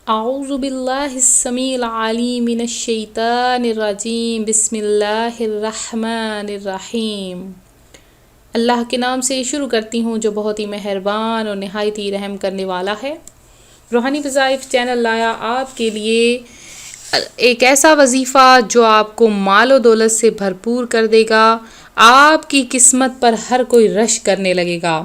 اعوذ باللہ السمیع العلیم من الشیطان الرجیم بسم اللہ الرحمن الرحیم۔ اللہ کے نام سے شروع کرتی ہوں جو بہت ہی مہربان اور نہایت ہی رحم کرنے والا ہے۔ روحانی وظائف چینل لایا آپ کے لیے ایک ایسا وظیفہ جو آپ کو مال و دولت سے بھرپور کر دے گا، آپ کی قسمت پر ہر کوئی رش کرنے لگے گا،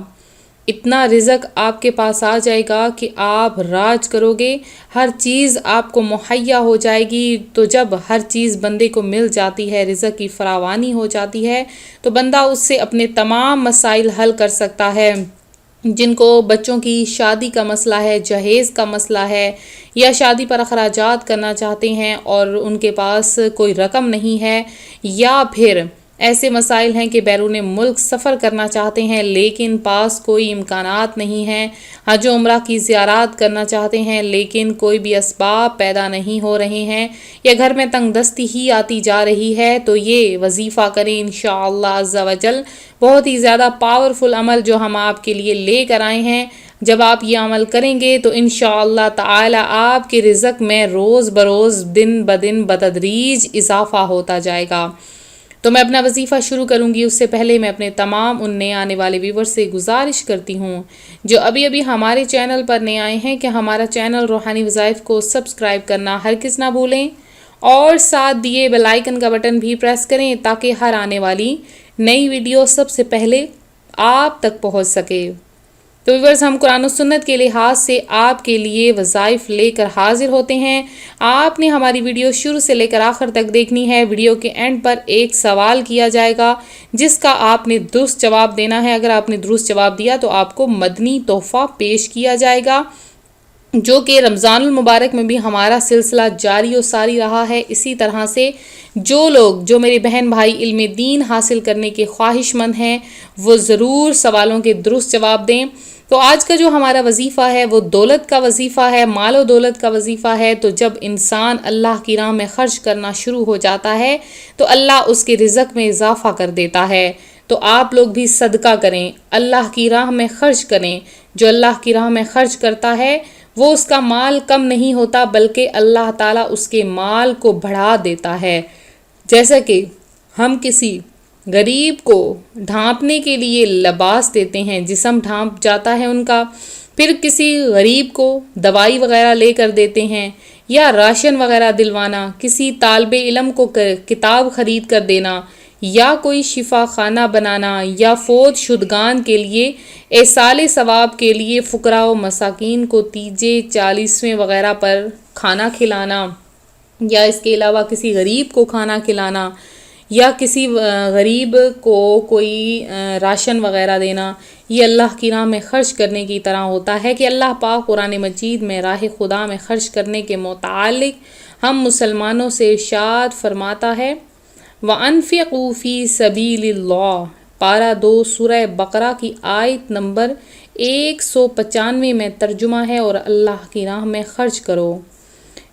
اتنا رزق آپ کے پاس آ جائے گا کہ آپ راج کرو گے، ہر چیز آپ کو مہیا ہو جائے گی۔ تو جب ہر چیز بندے کو مل جاتی ہے، رزق کی فراوانی ہو جاتی ہے، تو بندہ اس سے اپنے تمام مسائل حل کر سکتا ہے۔ جن کو بچوں کی شادی کا مسئلہ ہے، جہیز کا مسئلہ ہے، یا شادی پر اخراجات کرنا چاہتے ہیں اور ان کے پاس کوئی رقم نہیں ہے، یا پھر ایسے مسائل ہیں کہ بیرون ملک سفر کرنا چاہتے ہیں لیکن پاس کوئی امکانات نہیں ہیں، حج و عمرہ کی زیارات کرنا چاہتے ہیں لیکن کوئی بھی اسباب پیدا نہیں ہو رہے ہیں، یا گھر میں تنگ دستی ہی آتی جا رہی ہے، تو یہ وظیفہ کریں انشاءاللہ عز و جل۔ بہت ہی زیادہ پاورفل عمل جو ہم آپ کے لیے لے کر آئے ہیں، جب آپ یہ عمل کریں گے تو انشاءاللہ تعالی آپ کے رزق میں روز بروز دن بدن بتدریج اضافہ ہوتا جائے گا۔ تو میں اپنا وظیفہ شروع کروں گی، اس سے پہلے میں اپنے تمام ان نئے آنے والے ویور سے گزارش کرتی ہوں جو ابھی ہمارے چینل پر نئے آئے ہیں کہ ہمارا چینل روحانی وظائف کو سبسکرائب کرنا ہرگز نہ بھولیں، اور ساتھ دیے بیل آئیکن کا بٹن بھی پریس کریں تاکہ ہر آنے والی نئی ویڈیو سب سے پہلے آپ تک پہنچ سکے۔ تو ویورز، ہم قرآن و سنت کے لحاظ سے آپ کے لیے وظائف لے کر حاضر ہوتے ہیں۔ آپ نے ہماری ویڈیو شروع سے لے کر آخر تک دیکھنی ہے۔ ویڈیو کے اینڈ پر ایک سوال کیا جائے گا جس کا آپ نے درست جواب دینا ہے۔ اگر آپ نے درست جواب دیا تو آپ کو مدنی تحفہ پیش کیا جائے گا، جو کہ رمضان المبارک میں بھی ہمارا سلسلہ جاری و ساری رہا ہے۔ اسی طرح سے جو میرے بہن بھائی علم دین حاصل کرنے کے خواہش مند ہیں، وہ ضرور سوالوں کے درست جواب دیں۔ تو آج کا جو ہمارا وظیفہ ہے وہ دولت کا وظیفہ ہے، مال و دولت کا وظیفہ ہے۔ تو جب انسان اللہ کی راہ میں خرچ کرنا شروع ہو جاتا ہے تو اللہ اس کے رزق میں اضافہ کر دیتا ہے۔ تو آپ لوگ بھی صدقہ کریں، اللہ کی راہ میں خرچ کریں۔ جو اللہ کی راہ میں خرچ کرتا ہے وہ اس کا مال کم نہیں ہوتا بلکہ اللہ تعالیٰ اس کے مال کو بڑھا دیتا ہے۔ جیسا کہ ہم کسی غریب کو ڈھانپنے کے لیے لباس دیتے ہیں، جسم ڈھانپ جاتا ہے ان کا، پھر کسی غریب کو دوائی وغیرہ لے کر دیتے ہیں، یا راشن وغیرہ دلوانا، کسی طالب علم کو کتاب خرید کر دینا، یا کوئی شفا خانہ بنانا، یا فوت شدگان کے لیے ایصال ثواب کے لیے فقراء و مساکین کو تیجے 40ویں وغیرہ پر کھانا کھلانا، یا اس کے علاوہ کسی غریب کو کھانا کھلانا، یا کسی غریب کو کوئی راشن وغیرہ دینا، یہ اللہ کی راہ میں خرچ کرنے کی طرح ہوتا ہے کہ اللہ پاک قرآن مجید میں راہ خدا میں خرچ کرنے کے متعلق ہم مسلمانوں سے ارشاد فرماتا ہے، وَأَنفِقُوا فِي سَبِيلِ اللَّهِ پارہ 2 سورہ بقرہ کی آیت نمبر 195 میں ترجمہ ہے، اور اللہ کی راہ میں خرچ کرو۔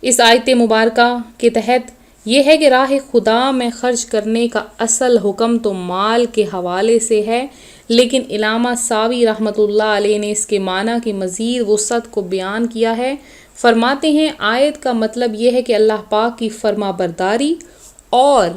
اس آیت مبارکہ کے تحت یہ ہے کہ راہ خدا میں خرچ کرنے کا اصل حکم تو مال کے حوالے سے ہے، لیکن علامہ ساوی رحمۃ اللہ علیہ نے اس کے معنی کی مزید وسعت کو بیان کیا ہے۔ فرماتے ہیں آیت کا مطلب یہ ہے کہ اللہ پاک کی فرما برداری اور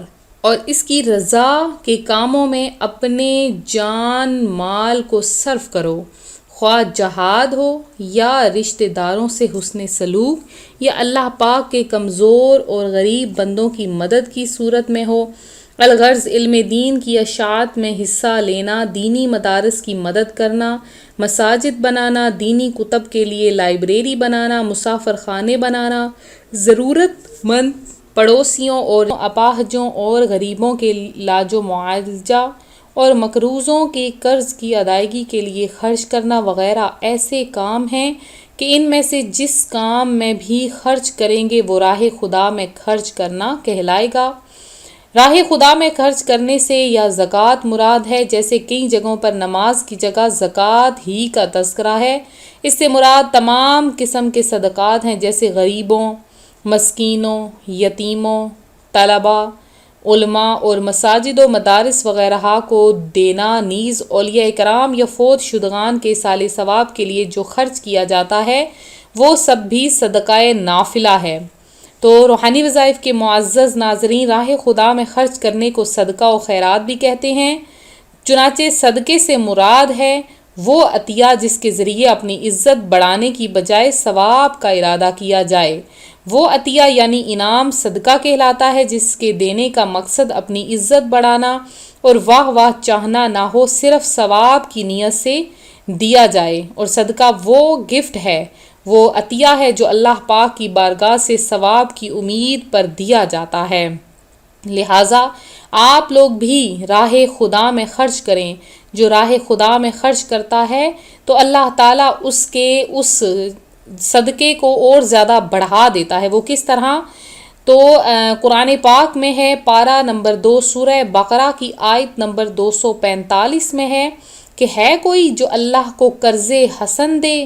اس کی رضا کے کاموں میں اپنے جان مال کو صرف کرو، خواہ جہاد ہو یا رشتہ داروں سے حسن سلوک، یا اللہ پاک کے کمزور اور غریب بندوں کی مدد کی صورت میں ہو۔ الغرض علم دین کی اشاعت میں حصہ لینا، دینی مدارس کی مدد کرنا، مساجد بنانا، دینی کتب کے لیے لائبریری بنانا، مسافر خانے بنانا، ضرورت مند پڑوسیوں اور اپاہجوں اور غریبوں کے علاج و معالجہ اور مقروضوں کے قرض کی ادائیگی کے لیے خرچ کرنا وغیرہ ایسے کام ہیں کہ ان میں سے جس کام میں بھی خرچ کریں گے وہ راہ خدا میں خرچ کرنا کہلائے گا۔ راہ خدا میں خرچ کرنے سے یا زکوٰۃ مراد ہے، جیسے کئی جگہوں پر نماز کی جگہ زکوٰۃ ہی کا تذکرہ ہے۔ اس سے مراد تمام قسم کے صدقات ہیں، جیسے غریبوں، مسکینوں، یتیموں، طلباء، علماء اور مساجد و مدارس وغیرہ کو دینا، نیز اولیاء کرام یا فوت شدگان کے ایصال ثواب کے لیے جو خرچ کیا جاتا ہے وہ سب بھی صدقہ نافلہ ہے۔ تو روحانی وظائف کے معزز ناظرین، راہ خدا میں خرچ کرنے کو صدقہ و خیرات بھی کہتے ہیں۔ چنانچہ صدقے سے مراد ہے وہ عطیہ جس کے ذریعے اپنی عزت بڑھانے کی بجائے ثواب کا ارادہ کیا جائے۔ وہ عطیہ یعنی انعام صدقہ کہلاتا ہے جس کے دینے کا مقصد اپنی عزت بڑھانا اور واہ واہ چاہنا نہ ہو، صرف ثواب کی نیت سے دیا جائے۔ اور صدقہ وہ گفٹ ہے، وہ عطیہ ہے جو اللہ پاک کی بارگاہ سے ثواب کی امید پر دیا جاتا ہے۔ لہٰذا آپ لوگ بھی راہ خدا میں خرچ کریں۔ جو راہ خدا میں خرچ کرتا ہے تو اللہ تعالیٰ اس کے اس صدقے کو اور زیادہ بڑھا دیتا ہے۔ وہ کس طرح؟ تو قرآن پاک میں ہے، پارہ نمبر 2 سورہ بقرہ کی آیت نمبر 245 میں ہے کہ ہے کوئی جو اللہ کو قرض حسن دے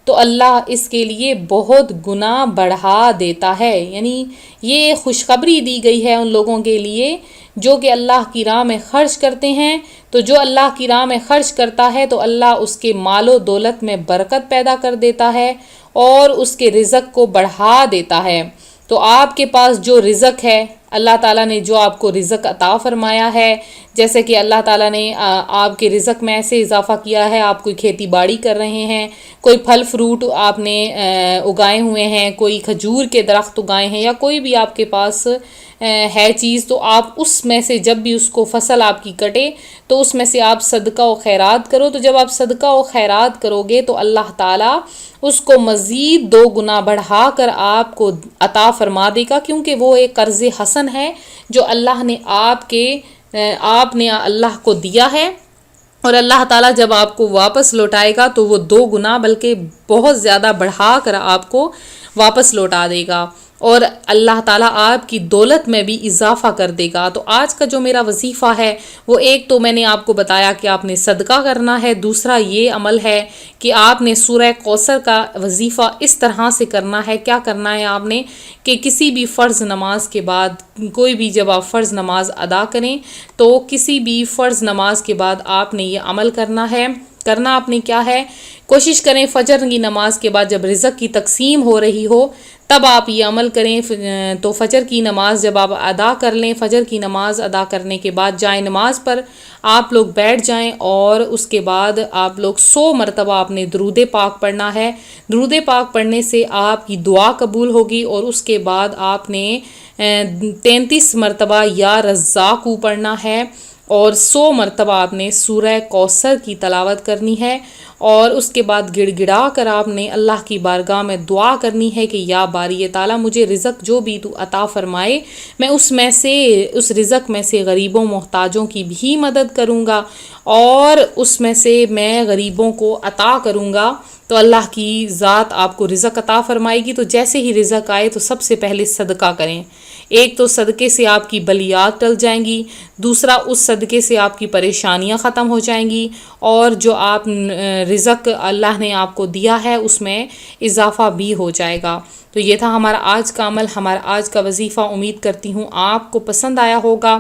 تو اللہ اس کے لیے بہت گنا بڑھا دیتا ہے۔ یعنی یہ خوشخبری دی گئی ہے ان لوگوں کے لیے جو کہ اللہ کی راہ میں خرچ کرتے ہیں۔ تو جو اللہ کی راہ میں خرچ کرتا ہے تو اللہ اس کے مال و دولت میں برکت پیدا کر دیتا ہے اور اس کے رزق کو بڑھا دیتا ہے۔ تو آپ کے پاس جو رزق ہے، اللہ تعالیٰ نے جو آپ کو رزق عطا فرمایا ہے، جیسے کہ اللہ تعالیٰ نے آپ کے رزق میں ایسے اضافہ کیا ہے، آپ کوئی کھیتی باڑی کر رہے ہیں، کوئی پھل فروٹ آپ نے اگائے ہوئے ہیں، کوئی کھجور کے درخت اگائے ہیں، یا کوئی بھی آپ کے پاس ہے چیز، تو آپ اس میں سے جب بھی اس کو فصل آپ کی کٹے تو اس میں سے آپ صدقہ و خیرات کرو۔ تو جب آپ صدقہ و خیرات کرو گے تو اللہ تعالیٰ اس کو مزید 2 گنا بڑھا کر آپ کو عطا فرما دے گا، کیونکہ وہ ایک قرض حسن ہے جو اللہ نے آپ نے اللہ کو دیا ہے، اور اللہ تعالیٰ جب آپ کو واپس لوٹائے گا تو وہ 2 گنا بلکہ بہت زیادہ بڑھا کر آپ کو واپس لوٹا دے گا، اور اللہ تعالیٰ آپ کی دولت میں بھی اضافہ کر دے گا۔ تو آج کا جو میرا وظیفہ ہے وہ ایک تو میں نے آپ کو بتایا کہ آپ نے صدقہ کرنا ہے، دوسرا یہ عمل ہے کہ آپ نے سورہ کوثر کا وظیفہ اس طرح سے کرنا ہے۔ کیا کرنا ہے آپ نے کہ کسی بھی فرض نماز کے بعد، کوئی بھی جب آپ فرض نماز ادا کریں تو کسی بھی فرض نماز کے بعد آپ نے یہ عمل کرنا ہے۔ کرنا آپ نے کیا ہے؟ کوشش کریں فجر کی نماز کے بعد جب رزق کی تقسیم ہو رہی ہو تب آپ یہ عمل کریں۔ تو فجر کی نماز جب آپ ادا کر لیں، فجر کی نماز ادا کرنے کے بعد جائیں نماز پر آپ لوگ بیٹھ جائیں، اور اس کے بعد آپ لوگ 100 مرتبہ آپ نے درود پاک پڑھنا ہے۔ درود پاک پڑھنے سے آپ کی دعا قبول ہوگی، اور اس کے بعد آپ نے 33 مرتبہ یا رزاقو پڑھنا ہے، اور 100 مرتبہ آپ نے سورہ کوثر کی تلاوت کرنی ہے، اور اس کے بعد گڑ گڑا کر آپ نے اللہ کی بارگاہ میں دعا کرنی ہے کہ یا باری تعالیٰ مجھے رزق جو بھی تو عطا فرمائے، میں اس رزق میں سے غریبوں محتاجوں کی بھی مدد کروں گا، اور اس میں سے میں غریبوں کو عطا کروں گا، تو اللہ کی ذات آپ کو رزق عطا فرمائے گی۔ تو جیسے ہی رزق آئے تو سب سے پہلے صدقہ کریں۔ ایک تو صدقے سے آپ کی بلیات ٹل جائیں گی، دوسرا اس صدقے سے آپ کی پریشانیاں ختم ہو جائیں گی، اور جو آپ رزق اللہ نے آپ کو دیا ہے اس میں اضافہ بھی ہو جائے گا۔ تو یہ تھا ہمارا آج کا عمل، ہمارا آج کا وظیفہ۔ امید کرتی ہوں آپ کو پسند آیا ہوگا۔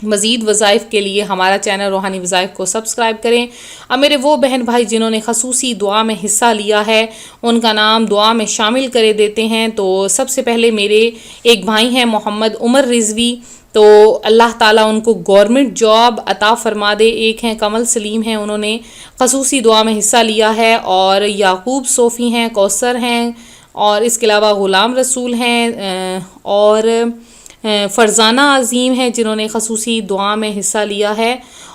مزید وظائف کے لیے ہمارا چینل روحانی وظائف کو سبسکرائب کریں۔ اب میرے وہ بہن بھائی جنہوں نے خصوصی دعا میں حصہ لیا ہے ان کا نام دعا میں شامل کرے دیتے ہیں۔ تو سب سے پہلے میرے ایک بھائی ہیں محمد عمر رضوی، تو اللہ تعالیٰ ان کو گورنمنٹ جاب عطا فرما دے۔ ایک ہیں کمل سلیم ہیں، انہوں نے خصوصی دعا میں حصہ لیا ہے، اور یعقوب صوفی ہیں، کوثر ہیں، اور اس کے علاوہ غلام رسول ہیں، اور فرزانہ عظیم ہیں جنہوں نے خصوصی دعا میں حصہ لیا ہے،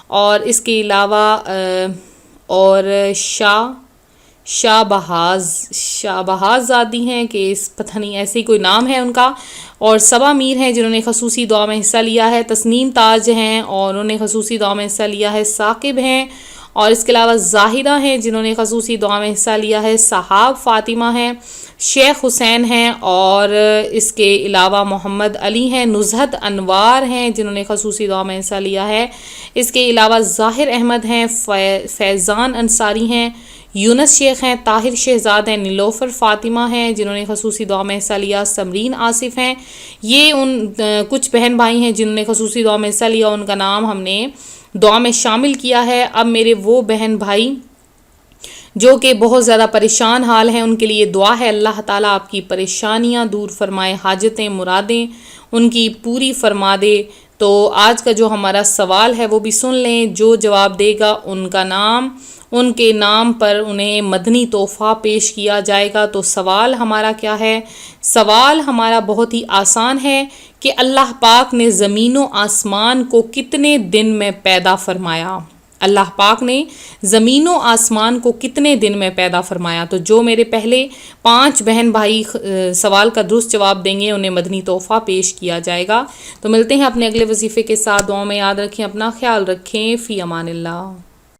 اور اس کے علاوہ اور شاہ بہاز زادی ہیں کہ پتہ نہیں ایسے کوئی نام ہے ان کا، اور صبا میر ہیں جنہوں نے خصوصی دعا میں حصہ لیا ہے، تسنیم تاج ہیں اور انہوں نے خصوصی دعا میں حصہ لیا ہے، ثاقب ہیں، اور اس کے علاوہ زاہدہ ہیں جنہوں نے خصوصی دعا میں حصہ لیا ہے، صحاب فاطمہ ہیں، شیخ حسین ہیں، اور اس کے علاوہ محمد علی ہیں، نزہت انوار ہیں جنہوں نے خصوصی دعا میں حصہ لیا ہے، اس کے علاوہ ظاہر احمد ہیں، فیضان انصاری ہیں، یونس شیخ ہیں، طاہر شہزاد ہیں، نیلوفر فاطمہ ہیں جنہوں نے خصوصی دعا میں حصہ لیا، سمرین آصف ہیں۔ یہ کچھ بہن بھائی ہیں جنہوں نے خصوصی دعا میں حصہ لیا، ان کا نام ہم نے دعا میں شامل کیا ہے۔ اب میرے وہ بہن بھائی جو کہ بہت زیادہ پریشان حال ہیں، ان کے لیے دعا ہے اللہ تعالیٰ آپ کی پریشانیاں دور فرمائے، حاجتیں مرادیں ان کی پوری فرما دے۔ تو آج کا جو ہمارا سوال ہے وہ بھی سن لیں، جو جواب دے گا ان کے نام پر انہیں مدنی تحفہ پیش کیا جائے گا۔ تو سوال ہمارا کیا ہے؟ سوال ہمارا بہت ہی آسان ہے کہ اللہ پاک نے زمین و آسمان کو کتنے دن میں پیدا فرمایا؟ اللہ پاک نے زمین و آسمان کو کتنے دن میں پیدا فرمایا؟ تو جو میرے پہلے 5 بہن بھائی سوال کا درست جواب دیں گے انہیں مدنی تحفہ پیش کیا جائے گا۔ تو ملتے ہیں اپنے اگلے وظیفے کے ساتھ، دعاؤں میں یاد رکھیں، اپنا خیال رکھیں، فی امان اللہ۔